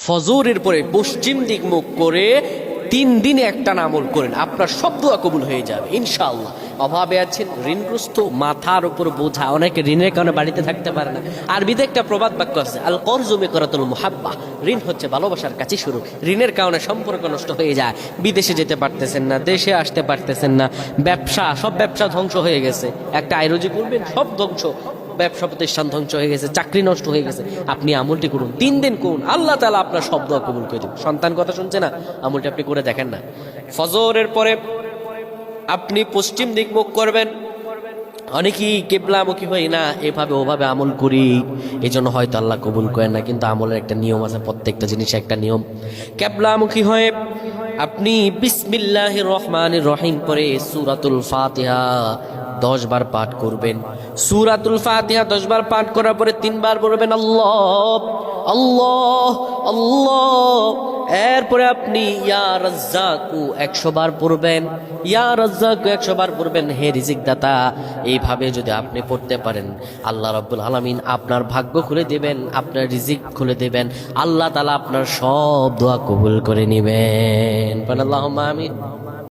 ফজরের পরে পশ্চিম দিক মুখ করে 3 দিনে একটা আমল করেন, আপনার সব দোয়া কবুল হয়ে যাবে ইনশাআল্লাহ। অভাবে আছেন, ঋণগ্রস্ত, মাথার উপর বোঝা, অনেকে ঋণের কারণে বাড়িতে থাকতে পারে না। আরবিতে একটা প্রবাদ বাক্য আছে, আল করজু মিকরাতুল মুহাব্বা, ঋণ হচ্ছে ভালোবাসার কাছে শুরু। ঋণের কারণে সম্পর্ক নষ্ট হয়ে যায়, বিদেশে যেতে পারতেছেন না, দেশে আসতে পারতেছেন না, ব্যবসা, সব ব্যবসা ধ্বংস হয়ে গেছে। একটা আয়রোজি করবেন, সব ধ্বংস, ব্যবসা প্রতিষ্ঠান ধ্বংস হয়ে গেছে, চাকরি নষ্ট হয়ে গেছে। আপনি আমলটি করুন, 3 দিন করুন, আল্লাহ তাআলা আপনার সব দোয়া কবুল করে দেবেন। সন্তান কথা শুনছে না, আমলটি আপনি করে দেখেন না। ফজরের পরে আপনি পশ্চিম দিক মুখ করবেন। অনেকেই কেবলামুখী হই না, এভাবে ওভাবে আমল করি, এই জন্য হয়তো আল্লাহ কবুল করেন না। কিন্তু আমলের একটা নিয়ম আছে, প্রত্যেকটা জিনিস একটা নিয়ম। কেবলামুখী হয়ে আপনি বিসমিল্লাহির রহমানির রহিম পরে সূরাতুল ফাতিহা 10 বার পাঠ করবেন। সূরাতুল ফাতিহা 10 বার পাঠ করার পরে 3 বার বলবেন আল্লাহ আল্লাহ আল্লাহ। এরপরে আপনি ইয়া রাজ্জাকু 100 বার পড়বেন, ইয়া রাজ্জাকু 100 বার পড়বেন, হে রিজিক দাতা। এইভাবে যদি আপনি পড়তে পারেন, আল্লাহ রাব্বুল আলামিন আপনার ভাগ্য খুলে দেবেন, আপনার রিজিক খুলে দেবেন, আল্লাহ তাআলা আপনার সব দোয়া কবুল করে নেবেন। আল্লাহুম্মা আমিন।